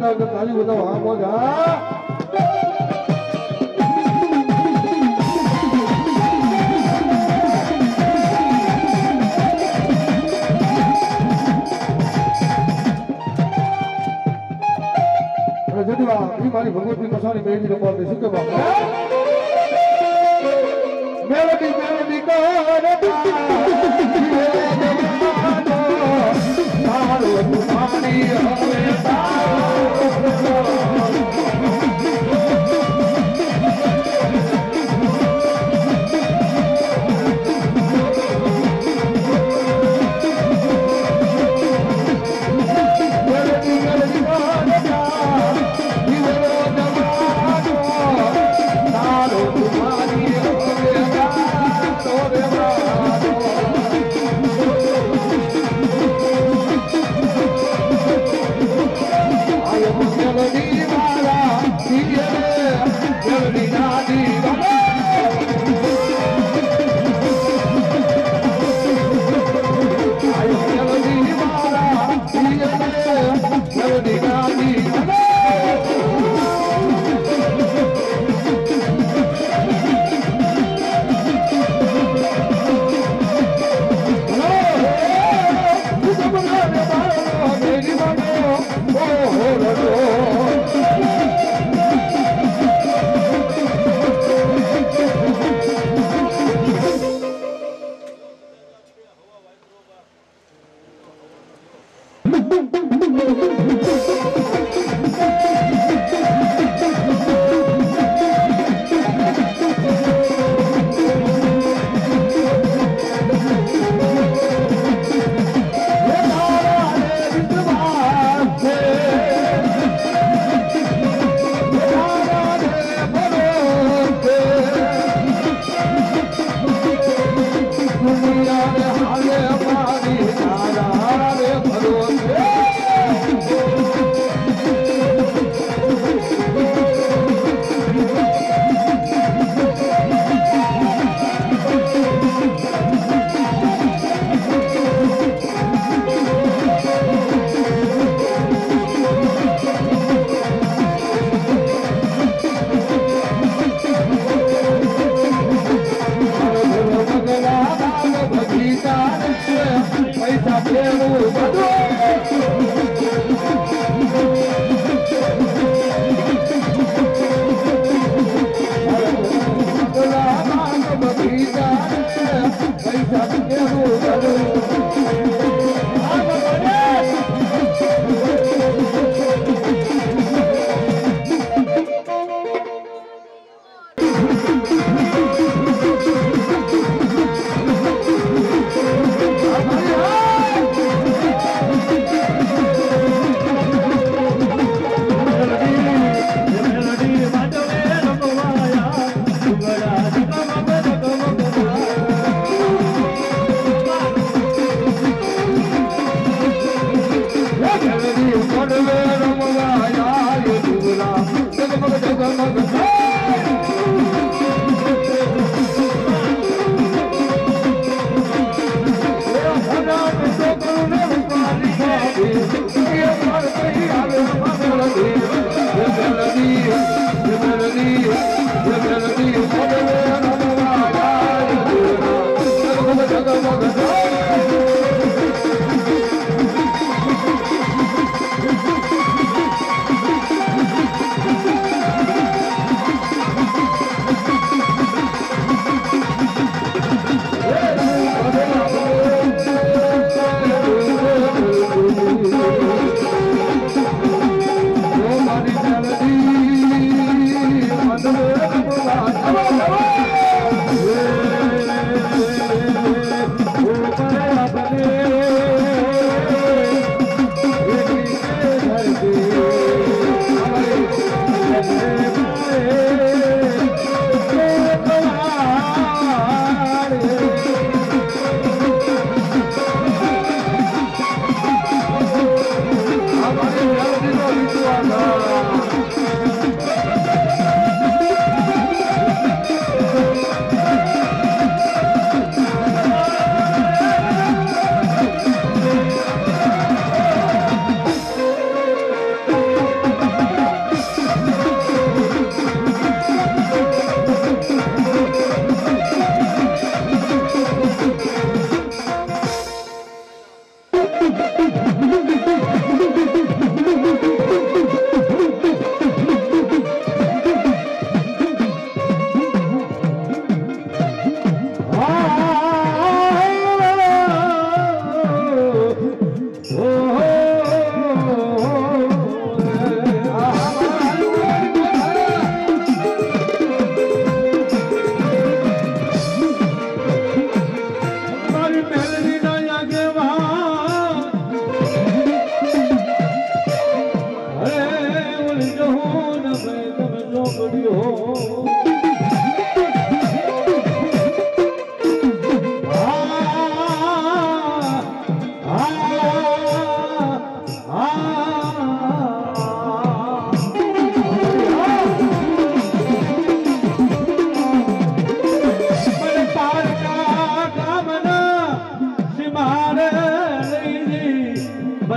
બતાવો તાલી બતાવો હા મોજ હા મારી ભગવતી મસાણી મેળી રમવા શું કે બાપા મેળવી મેળવી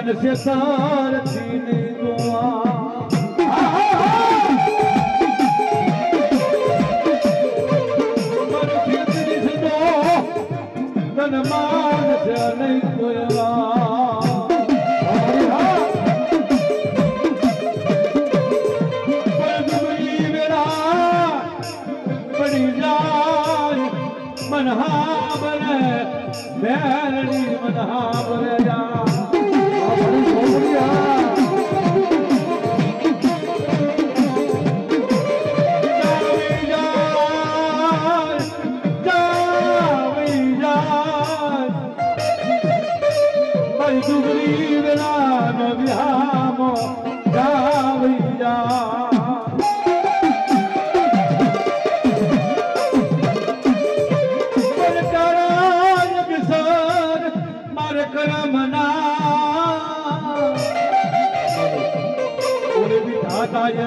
मन से सारथी ने दुआ मन से दिल दो तन मान से नहीं कोयला पर दुबई मेरा बड़ी जान मनहा बने मेरी मनहा बने जा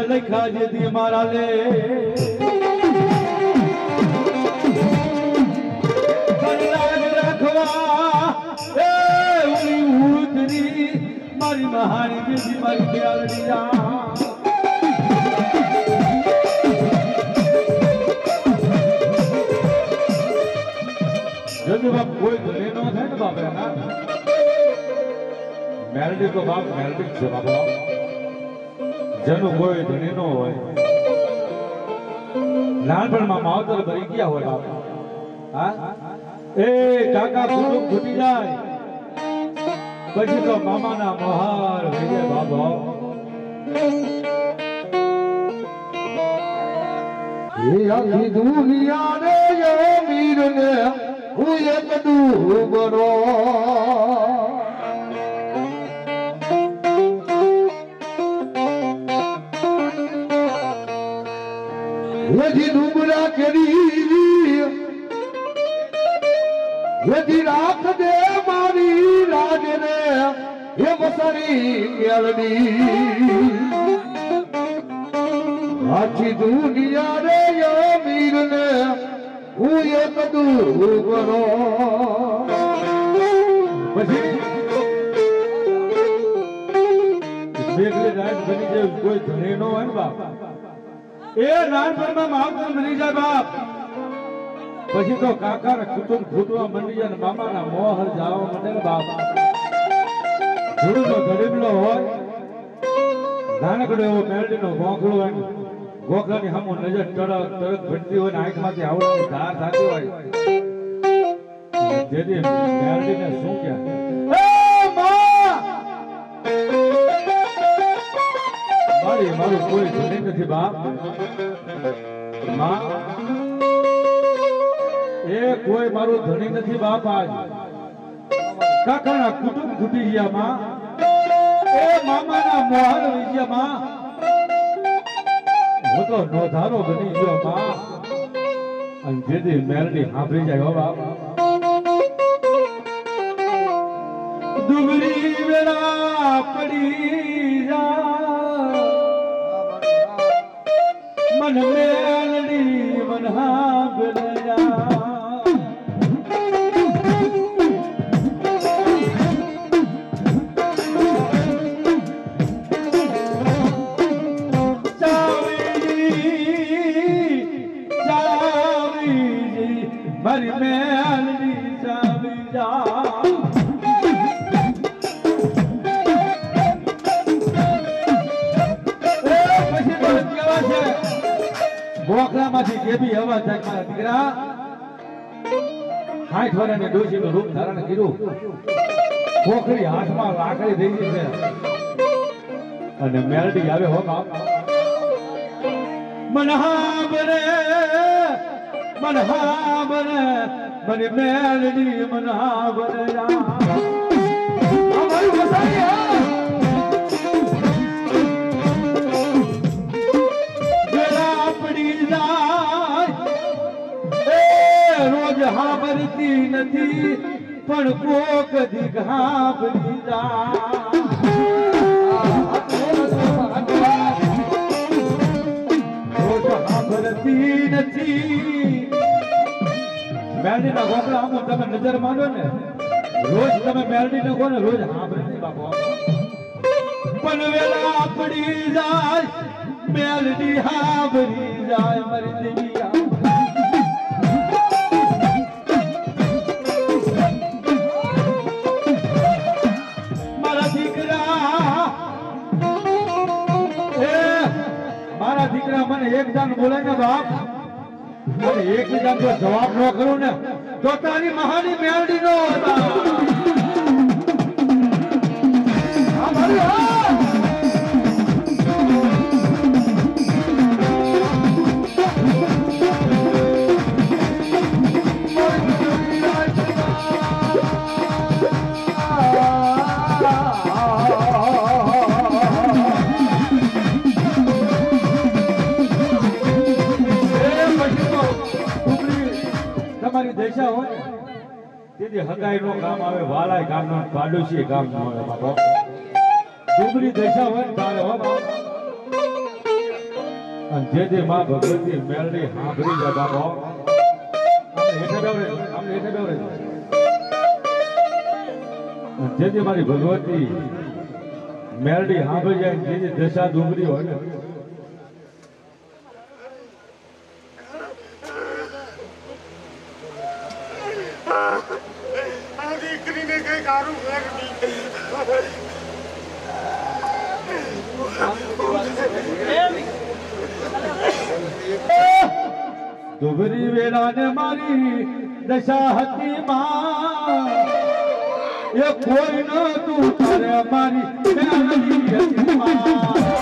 लिखा जी मारा ले रखवा उतरी मारी महानी जी मारी प्यालिया जब बाप कोई घरे नो थे ना बाप ना मेलडी को बाप मेलडी से बाप જેનું કોઈ ધણી નો હોય નાનપણમાં માવતર ભરી ગયા હોય હા એ કાકા કુટુંબ છૂટી જાય પછી તો મામાના મહાર હોય જાય બાબા એ આખી દુનિયા રે મીર ને હું એક ડૂબરો यदि डूबरा करी यदि राख दे मारी राज ने ये मसरी केलनी आखी दुनिया रे या मीर ने હું એક ડૂબરો પછી મેઘલે રાત બની જાય કોઈ ધણી નો હોય ને બાપ એ નાનપણમાં માવતર બની જાય બાપ પછી તો કાકા કુટુંબ ફૂટવા મંડી જાય ને મામાના મોહર જાવા મંડે ને બાપ થોડું ગરીબલો હોય નાનકડો એવો મેલડીનો ગોખલો હોય ને ગોખલાની સામુ નજર તરક ભટતી હોય ને આંખમાંથી આવડતી ધાર થતી હોય જેથી મેલડીને શું કહે મારું કોઈ ધણી નથી બાપ માં એ કોઈ મારું ધણી નથી બાપ આજ કાકાના કુટુંબ ખૂટી ગયા માં એ મામાના મોહર વહી ગયા માં હું તો નોધારો બની ગયો માં અને જેથી મેલડી સાંભળી જાય હો બાપ દુબરી વેળા પડી જા मन मेलडी मन हाँ बिलया मरी मेलडी चावी जा બોકરામાંથી કેવી હવા થાય મારા દીકરા 60 વર્ષની ડોશીનું રૂપ ધારણ કર્યું બોકરી હાથમાં લાકડી થઈ છે અને મેલડી આવે હો બાપ મનહાબરે મને મેલડી મનહાબરે અમારું વસાઈ રોજ હાંભળતી નથી પણ કોક દી હાંભળી જા રોજ હાંભળતી નથી મેલડીના ગોખલા આમ તમે નજર માંડો ને રોજ તમે મેલડી ને કહો ને રોજ સાંભળે નથી બાપો પણ વેલા પડી જાય મેલડી હાબરી જાય મારી દેવિયા મારા દીકરા મને એક જાન બોલે ને બાપ અને એક જાન જો જવાબ ન કરું ને તો તારી મહાની મેલડી નો હતા હા મારી હા તમારી દેશા હોય તેથી હગાઈ નો કામ આવે વાલાય કામ નો પાડોશી કામ ન આવે બાપો ડુંગરી દેશા હોય ને તારે હો બાપ અને જે માં ભગવતી મેલડી સાંભળી જાય બાપો અમને હેઠે બેવરે જે મારી ભગવતી મેલડી સાંભળી જાય જે દેશા ડુંગરી હોય ને દીકરીને કઈ કારું ઘર ડુંગરી વેલા ને મારી દશા હતી માં એ કોઈ ન તું તારે મારી મેલડી હતી માં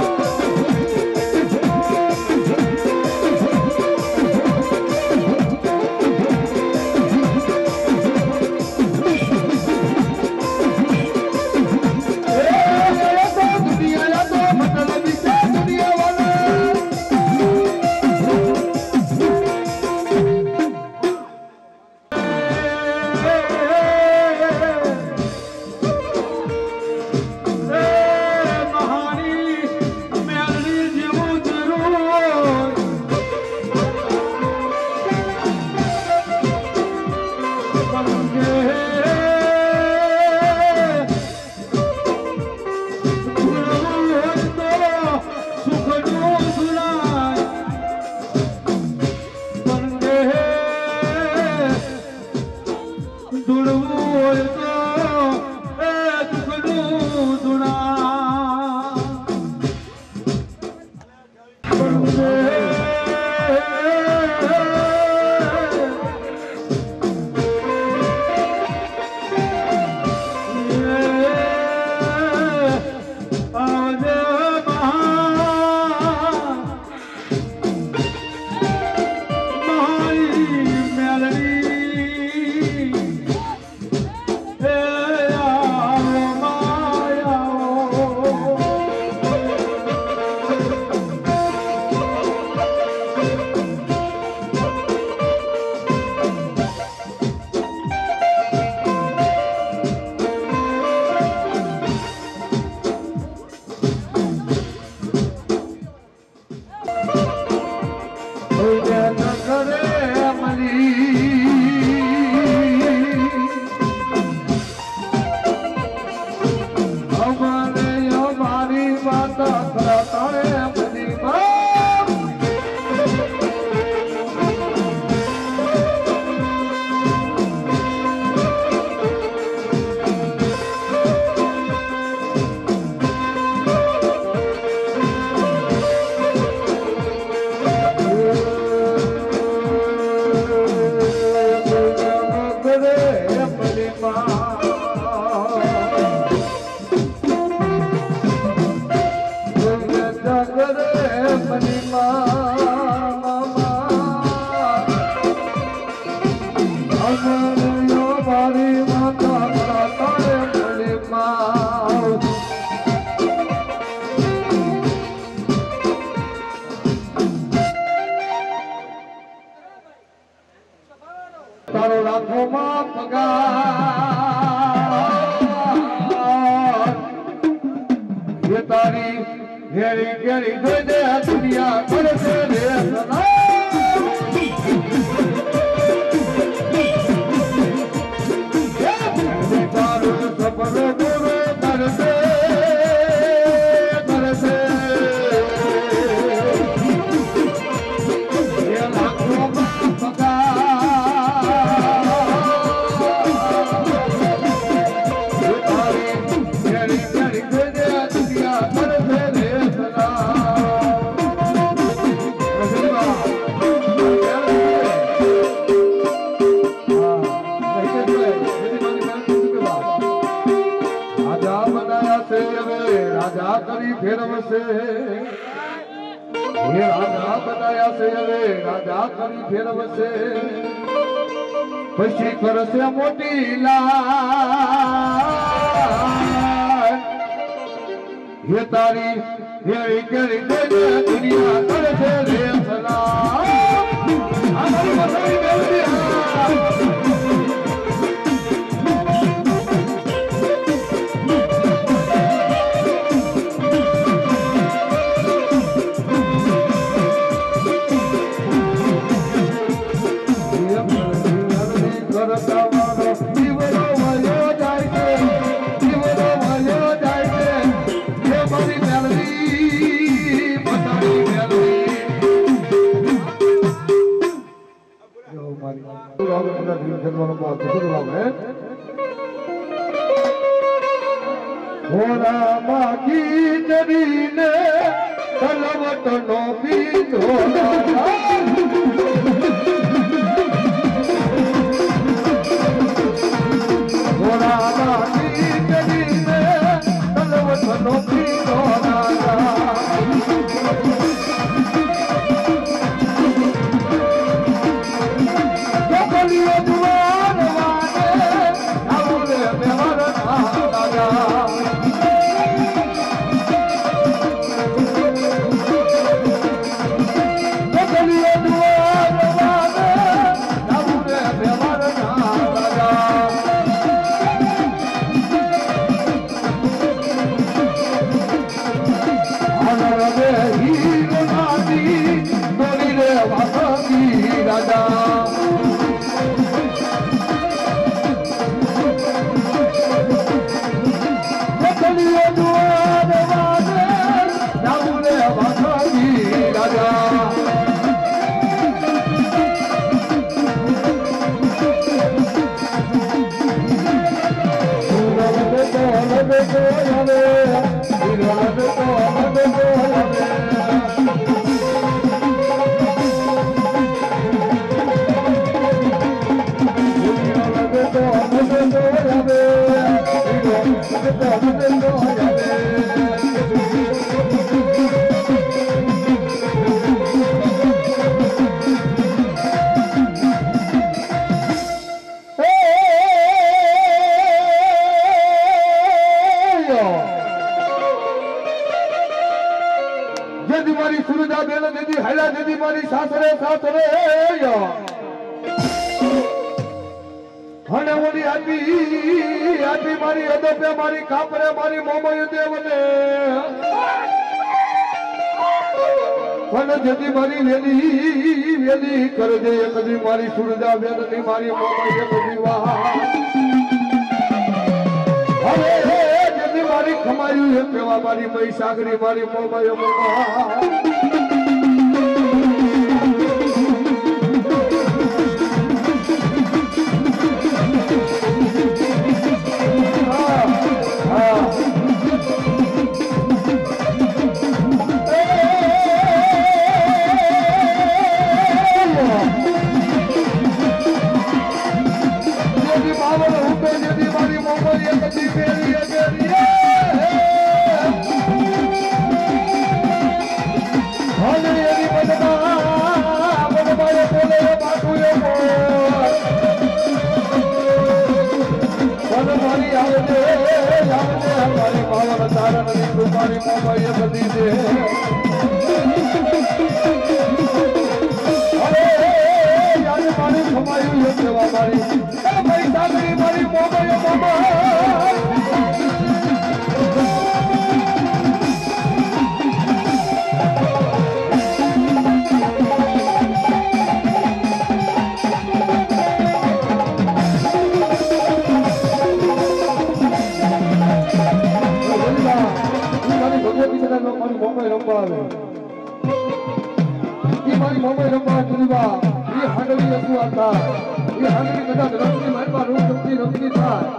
તારો લાખોમાં પગાર એ તારી ઘેરી ઘેરી જોઈ દે દુનિયા કરશે રે તારું સપનો ડૂબે તારે રાજા કરી ફેરવશે હે રાજા બનાયા છે હવે રાજા કરી ફેરવશે પછી કરશે મોટી લાલ હે તારી હે કેરી દુનિયા કરશે રે સલામ અમારી મસાઈ મેલડી હોરા માગી જરીને તલવટ નો બીજો હોરા માગી જરીને તલવટ નો બીજો મારી અદપે મારી કાપરે મારી મોમય દેવને પણ જતી મારી વેલી વેલી કરજે કદી મારી સુરજા બેનની મારી મોમય બધી વાહ હવે જતી મારી ખમાયું એમ કેવા મારી મહીસાગરી મારી મોમય મોમા મારી મોબાઈલ બધી દે અરે યાર મારી ખમાયું છે સેવા મારી સાગરી મારી મોબાઈલ મારી મોબાઈલ રમવા જુદવા એ હાંડવી હતું હતા એ હાંડવી કદાચ રમતી મારવા રૂપ રમતી થાય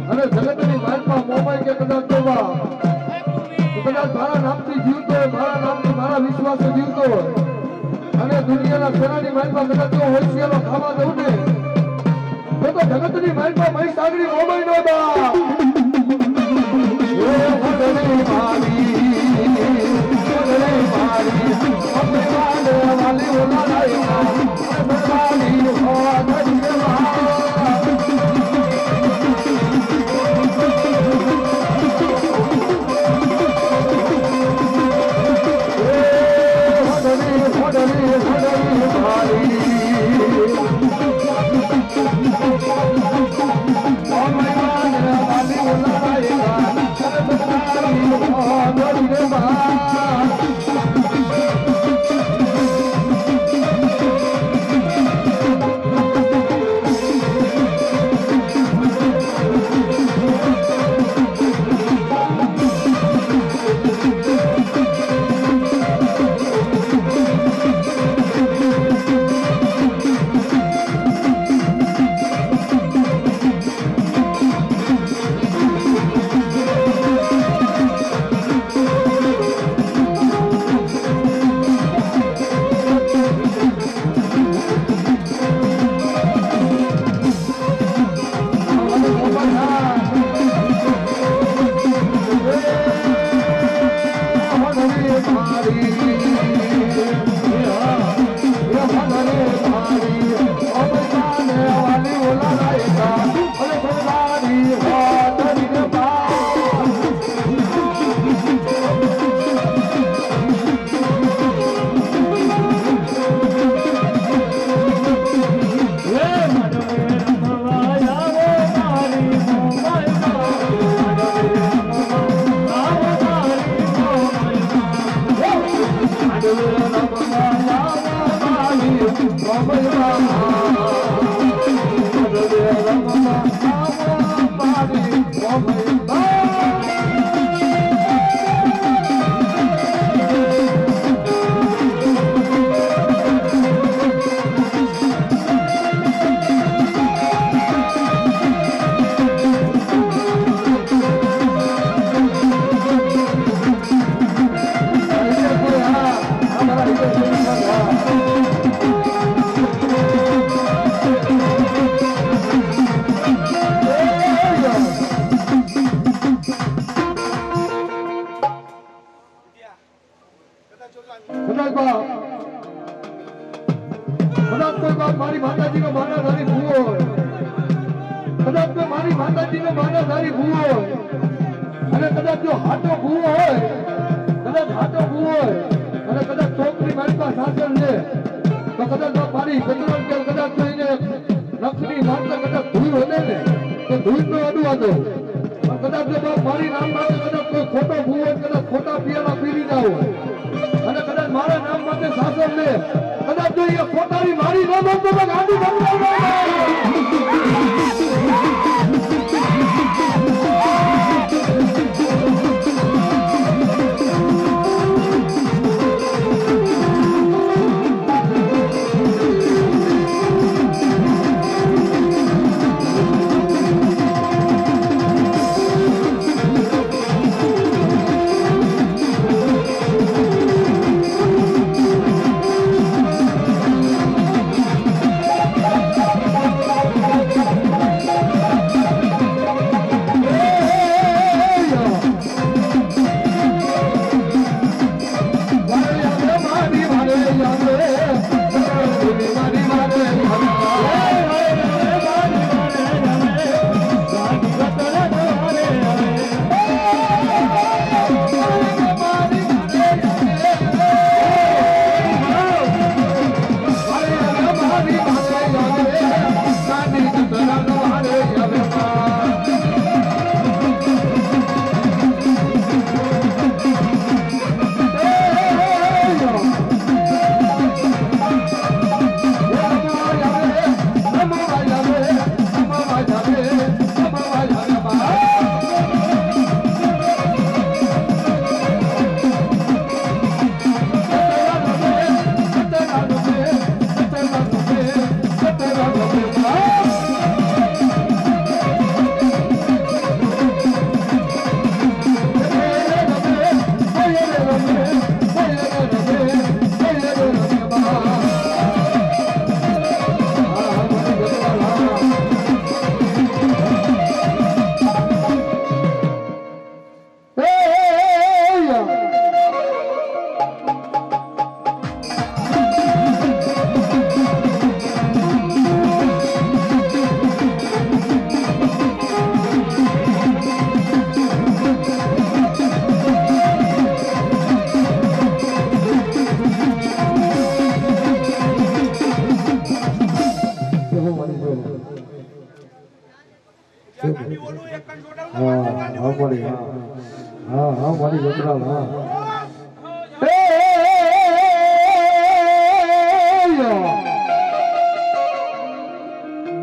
અને જગતની મારવા મોબાઈલ કે કદાચ જોવા કદાચ મારા નામથી જીવતો હોય મારા નામથી મારા વિશ્વાસે જીવતો હોય અને દુનિયાના સેનાની મારવા કદાચ જો હોશિયારો ખાવા દઉં ને તો જગતની મારવા મહીસાગરી મોબાઈલ નો બા માને તારી ભૂવો હોય અને કદાચ જો હાટો ભૂવો હોય કદાચ હાટો ભૂવો હોય અને કદાચ છોકરી મારી પાસે શાસન છે તો કદાચ મારી કચરો કે કદાચ જોઈને નખની મારતા કદાચ ધૂળ વધે ને તો ધૂળ નો અડવા દો કદાચ જો બાપ મારી નામ માટે કદાચ કોઈ ખોટો ભૂવો હોય કદાચ ખોટા પિયાલા પીરી ના હોય અને કદાચ મારા નામ માટે શાસન લે કદાચ જો એ ખોટાની મારી ન મળતો તો ગાંધી મારી ગજરાલ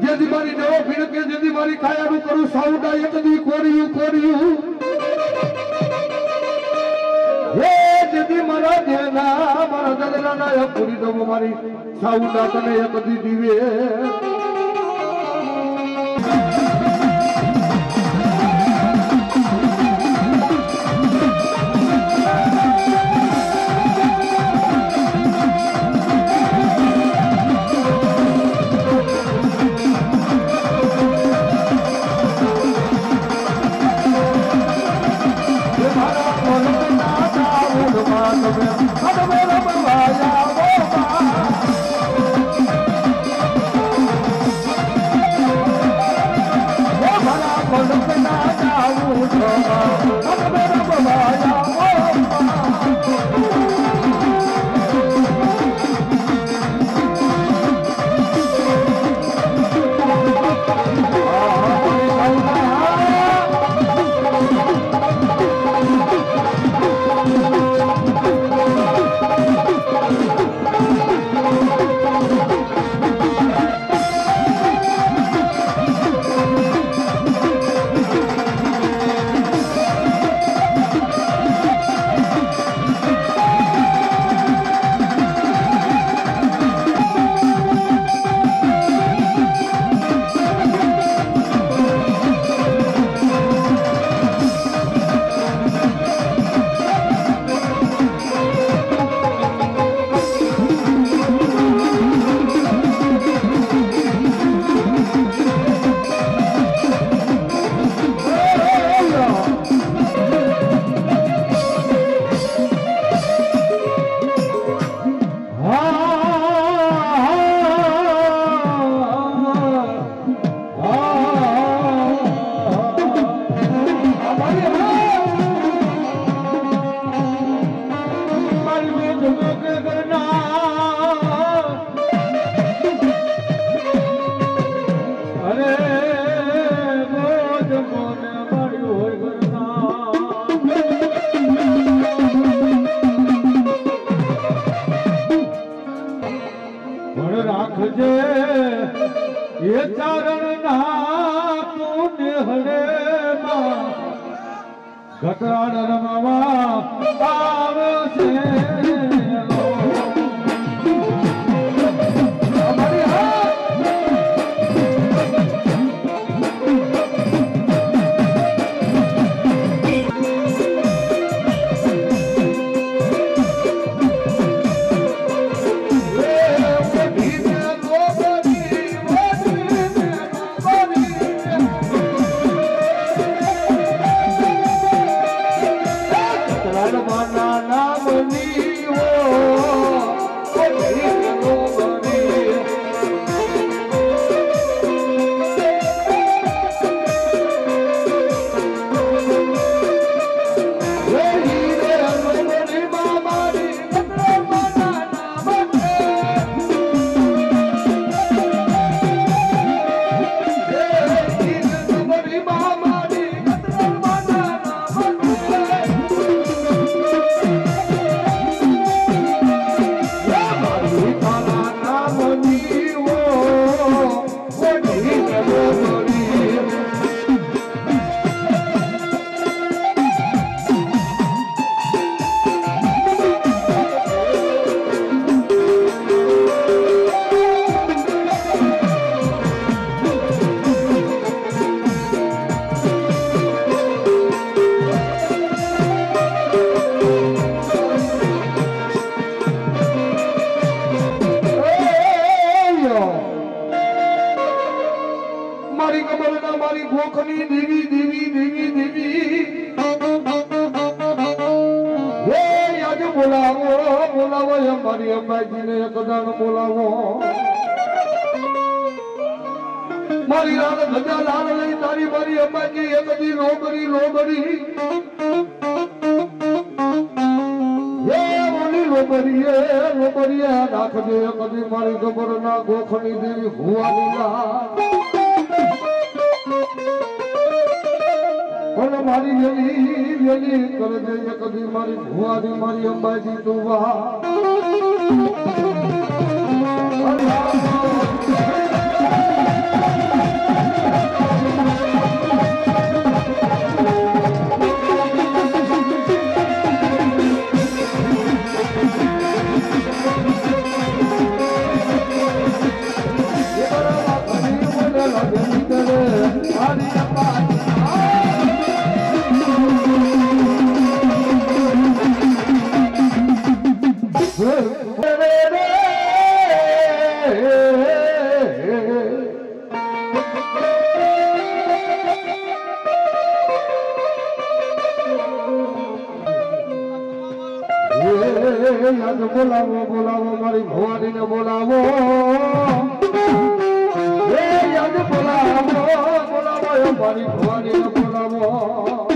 જેથી મારી નવો ભીડકે જેથી મારી કાયાનું કરું સાઉડા એક દી કોર્યું હે જેથી મારા દેના મારા દગરાના એક પૂરી દો મારી સાઉડા તને એક દી દીવે કોઈ ઘરના પણ રાખજે એ ચારણ ના તું નિહળે માં ઘટાડ રમવા આવશે અમારી હા મારી કમરના મારી ગોખની દેવી દેવી દેવી દેવી હે યાદ બોલાવો બોલાવો એમ મારી અંબાજીને એકદાન બોલાવો મારી રાત ધજા લાલ લઈ તારી મારી અંબાજી એકદી લોબરી લોબરી હે મોની લોબરીએ નાખજે એકદી મારી કમરના ગોખની દેવી ભુવાની લા પણ મારી વેલી વેલી કરે દે કદી મારી ભુવાની મારી અંબાજી તું વાહ બોલાવો બોલાવો મારી ભવાનીને બોલાવો યાદ બોલાવો બોલાવો મારી ભવાનીને બોલાવો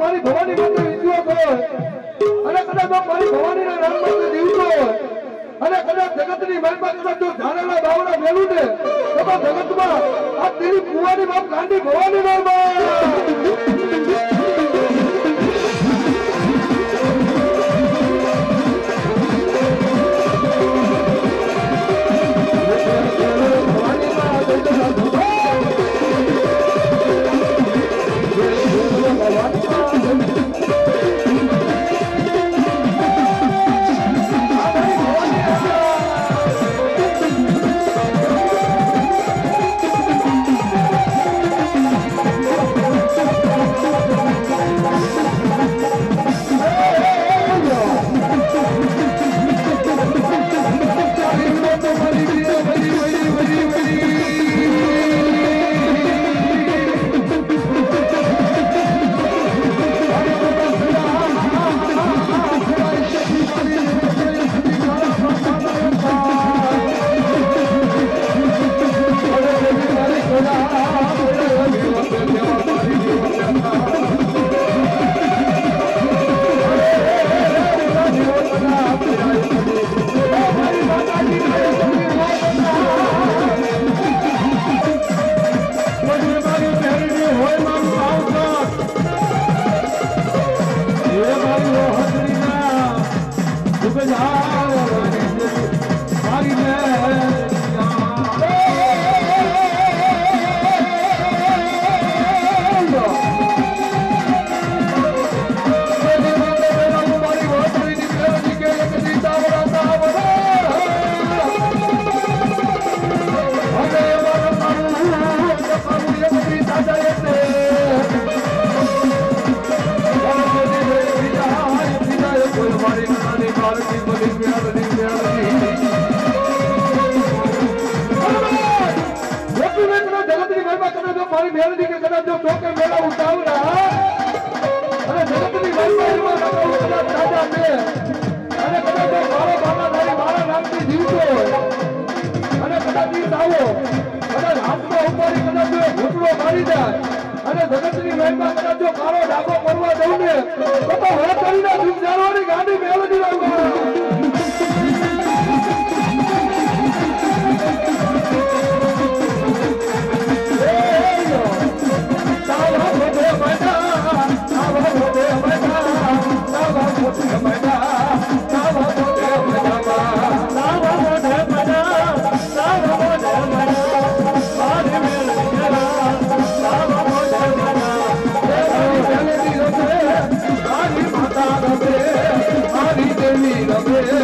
મારી ભવાની માટે વિશ્વાસ હોય અને કદાચ મારી ભવાનીના નામ માટે જીવતો હોય અને કદાચ જગતની મહિમા કદાચ જો ધારેલા બાવડા મેલું ને તો જગતમાં આ તેરી કુવાની બાપ ગાંધી ભવાની મારી બધી મેળવી જગતની મહિમા કરે તો મારી મેળવી કે કદાચ જો ચોકે મેળા ઉતાવડા અને જગતની મહિમા એમાં કદાચ રાજા છે અને કદાચ જો મારો બાબા તારી મારા નામથી જીવતો અને કદાચ ઈ આવો કદાચ હાથમાં ઉપાડી કદાચ જો ઘૂંટડો મારી જાય અને જગતની મહિમા કદાચ જો મારો ડાબો કરવા દઉં ને તો હવે કરીને વિચારવાની ગાડી મેળવી લાવવા Rame